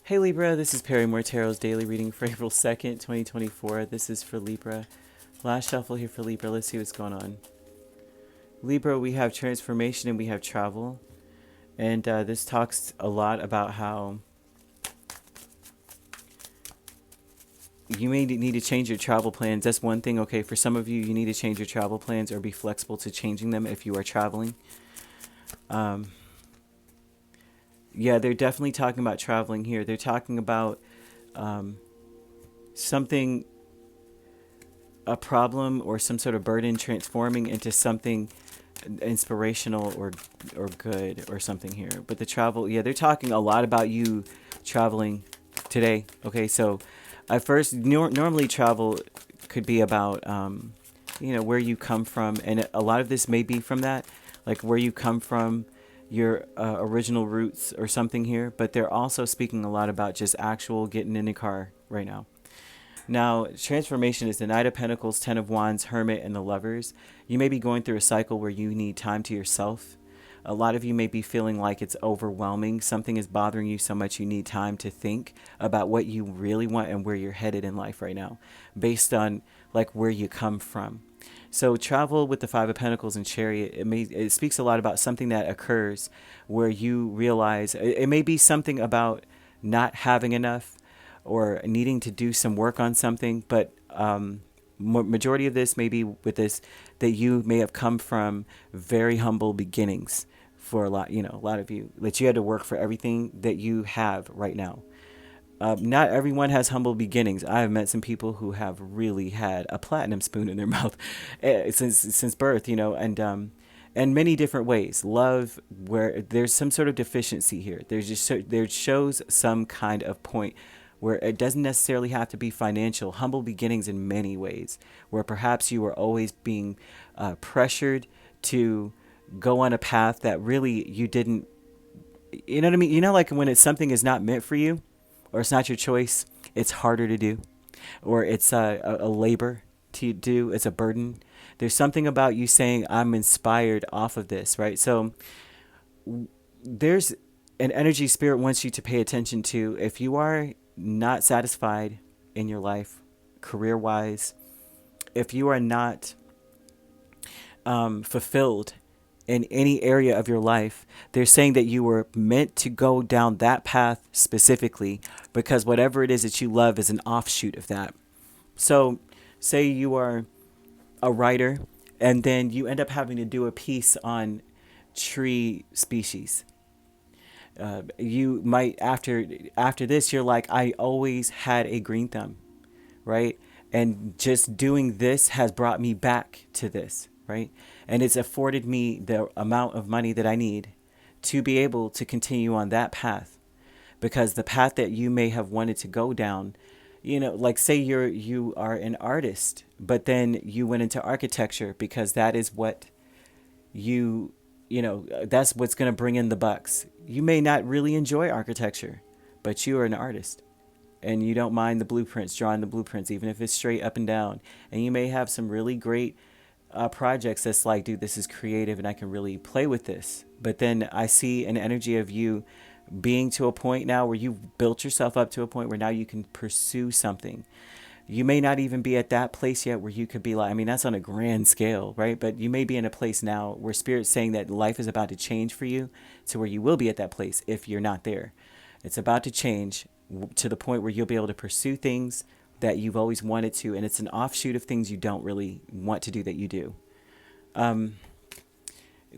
Hey Libra, this is Perrymore Tarot's daily reading for April 2nd, 2024. This is for Libra. Last shuffle here for Libra. Let's see what's going on. Libra, we have transformation and we have travel. And this talks a lot about how you may need to change your travel plans. That's one thing, okay? For some of you, you need to change your travel plans or be flexible to changing them if you are traveling. Yeah, they're definitely talking about traveling here. They're talking about something, a problem or some sort of burden transforming into something inspirational or good or something here. But the travel, yeah, they're talking a lot about you traveling today. Okay, so at first, normally travel could be about, where you come from. And a lot of this may be from that, like where you come from, your original roots or something here. But they're also speaking a lot about just actual getting in a car right now. Now, transformation is the Knight of Pentacles, Ten of Wands, Hermit, and the Lovers. You may be going through a cycle where you need time to yourself. A lot of you may be feeling like it's overwhelming. Something is bothering you so much you need time to think about what you really want and where you're headed in life right now, based on like where you come from. So travel with the Five of Pentacles and Chariot, it speaks a lot about something that occurs where you realize it may be something about not having enough or needing to do some work on something, but majority of this may be with this, that you may have come from very humble beginnings for a lot of you, that you had to work for everything that you have right now. Not everyone has humble beginnings. I have met some people who have really had a platinum spoon in their mouth since birth, and many different ways. Love, where there's some sort of deficiency here. There shows some kind of point where it doesn't necessarily have to be financial. Humble beginnings in many ways, where perhaps you were always being pressured to go on a path that really you didn't, you know what I mean? Like when something is not meant for you, or it's not your choice, it's harder to do, or it's a labor to do, it's a burden. There's something about you saying, I'm inspired off of this, right? So there's an energy spirit wants you to pay attention to. If you are not satisfied in your life, career-wise, if you are not fulfilled in any area of your life, they're saying that you were meant to go down that path specifically because whatever it is that you love is an offshoot of that. So say you are a writer and then you end up having to do a piece on tree species. You might, after this, you're like, I always had a green thumb, right? And just doing this has brought me back to this, right? And it's afforded me the amount of money that I need to be able to continue on that path. Because the path that you may have wanted to go down, like say you are an artist, but then you went into architecture because that is what that's what's going to bring in the bucks. You may not really enjoy architecture, but you are an artist. And you don't mind the blueprints, drawing the blueprints, even if it's straight up and down. And you may have some really great projects that's like, dude, this is creative and I can really play with this. But then I see an energy of you being to a point now where you've built yourself up to a point where now you can pursue something. You may not even be at that place yet where you could be like, that's on a grand scale, right? But you may be in a place now where Spirit's saying that life is about to change for you to where you will be at that place if you're not there. It's about to change to the point where you'll be able to pursue things that you've always wanted to, and it's an offshoot of things you don't really want to do that you do.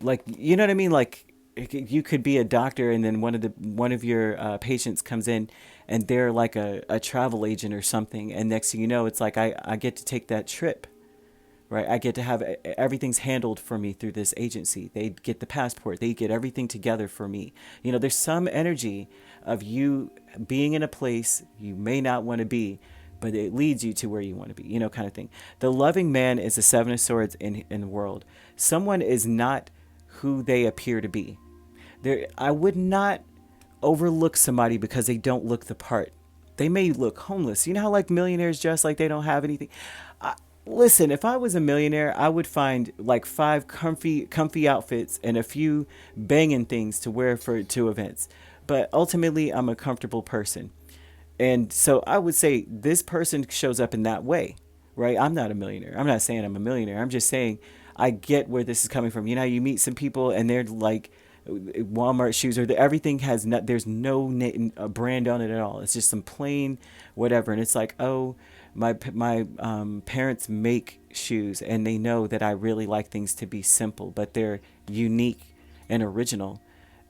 Like, you know what I mean? Like, you could be a doctor, and then one of your patients comes in, and they're like a travel agent or something, and next thing you know, it's like I get to take that trip, right? I get to have everything's handled for me through this agency. They get the passport, they get everything together for me. There's some energy of you being in a place you may not want to be, but it leads you to where you want to be, kind of thing. The loving man is the Seven of Swords in the world. Someone is not who they appear to be. I would not overlook somebody because they don't look the part. They may look homeless. You know how like millionaires dress like they don't have anything? Listen, if I was a millionaire, I would find like 5 comfy outfits and a few banging things to wear to events. but ultimately I'm a comfortable person. And so I would say this person shows up in that way, right? I'm not a millionaire. I'm not saying I'm a millionaire. I'm just saying I get where this is coming from. You know, you meet some people and they're like Walmart shoes, or everything has not, there's no brand on it at all. It's just some plain whatever. And it's like, oh, my parents make shoes and they know that I really like things to be simple, but they're unique and original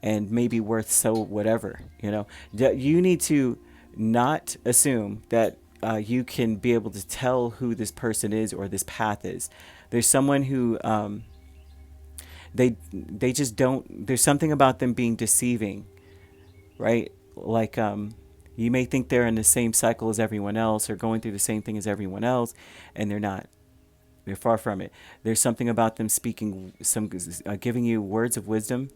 and maybe worth so whatever, you know. You need to not assume that you can be able to tell who this person is or this path is. There's someone who they just don't. There's something about them being deceiving, right? Like you may think they're in the same cycle as everyone else or going through the same thing as everyone else, and they're not. They're far from it. There's something about them speaking giving you words of wisdom,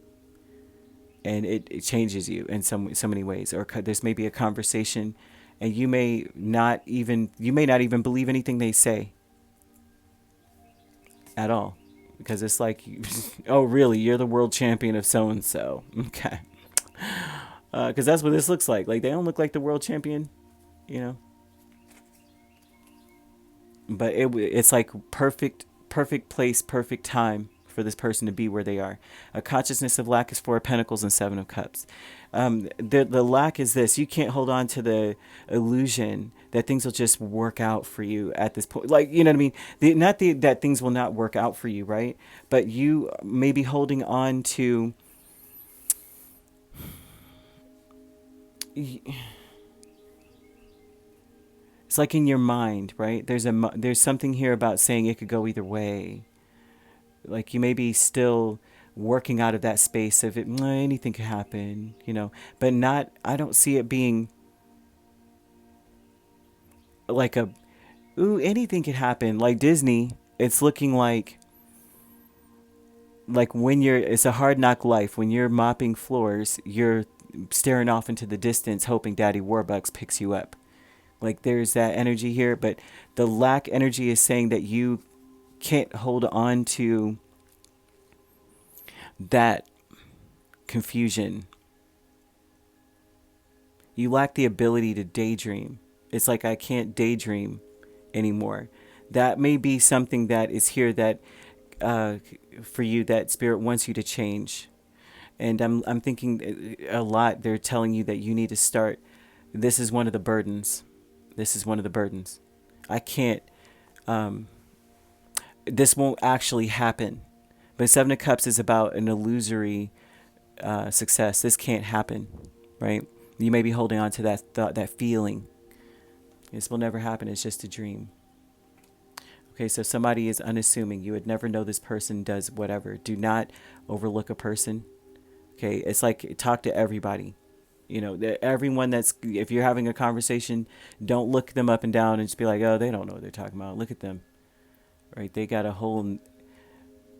and it changes you in so many ways. Or there's maybe a conversation, and you may not even believe anything they say at all, because it's like, oh really, you're the world champion of so and so, okay? Because that's what this looks like. Like, they don't look like the world champion, you know. But it's like perfect place, perfect time for this person to be where they are. A consciousness of lack is Four of Pentacles and Seven of Cups. The lack is this: you can't hold on to the illusion that things will just work out for you at this point. Like, you know what I mean? That things will not work out for you, right? But you may be holding on to. It's like in your mind, right? There's something here about saying it could go either way. Like, you may be still working out of that space of it. Anything could happen, you know. But not. I don't see it being like anything could happen. Like Disney, it's looking like when it's a hard knock life. When you're mopping floors, you're staring off into the distance, hoping Daddy Warbucks picks you up. Like, there's that energy here, but the lack energy is saying that you can't hold on to that confusion. You lack the ability to daydream. It's like, I can't daydream anymore. That may be something that is here that for you, that Spirit wants you to change. And I'm thinking a lot, they're telling you that you need to start. This is one of the burdens. I can't, this won't actually happen. But Seven of Cups is about an illusory success. This can't happen, right? You may be holding on to that thought, that feeling. This will never happen. It's just a dream. Okay, so somebody is unassuming. You would never know this person does whatever. Do not overlook a person. Okay, it's like, talk to everybody. You know, everyone if you're having a conversation, don't look them up and down and just be like, oh, they don't know what they're talking about. Look at them, right? They got a hole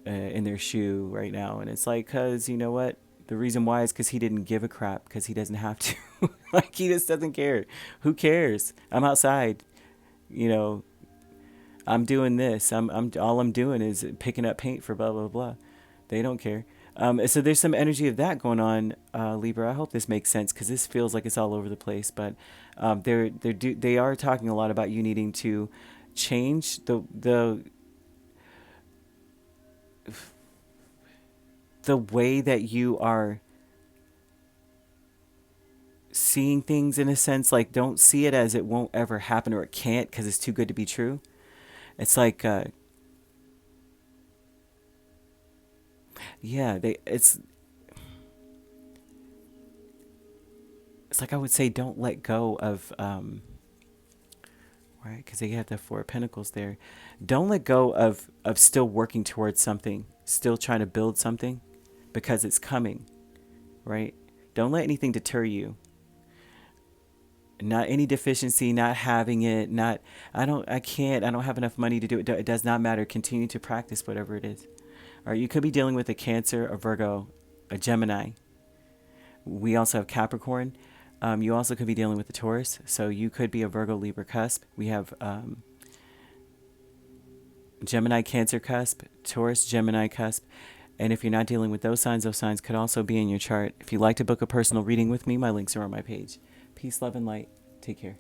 in their shoe right now. And it's like, because you know what? The reason why is because he didn't give a crap, because he doesn't have to. Like, he just doesn't care. Who cares? I'm outside, you know, I'm doing this. All I'm doing is picking up paint for blah, blah, blah. They don't care. So there's some energy of that going on, Libra. I hope this makes sense, because this feels like it's all over the place. But they are talking a lot about you needing to change the way that you are seeing things, in a sense. Like, don't see it as it won't ever happen or it can't because it's too good to be true. It's like yeah, it's like, I would say, don't let go of right, because they have the Four of Pentacles there. Don't let go of still working towards something, still trying to build something, because it's coming, right? Don't let anything deter you. Not any deficiency, not having it, not, I don't have enough money to do it. It does not matter. Continue to practice whatever it is. All right, you could be dealing with a Cancer, a Virgo, a Gemini. We also have Capricorn. You also could be dealing with a Taurus. So you could be a Virgo, Libra cusp. We have Gemini, Cancer cusp, Taurus, Gemini cusp. And if you're not dealing with those signs could also be in your chart. If you'd like to book a personal reading with me, my links are on my page. Peace, love, and light. Take care.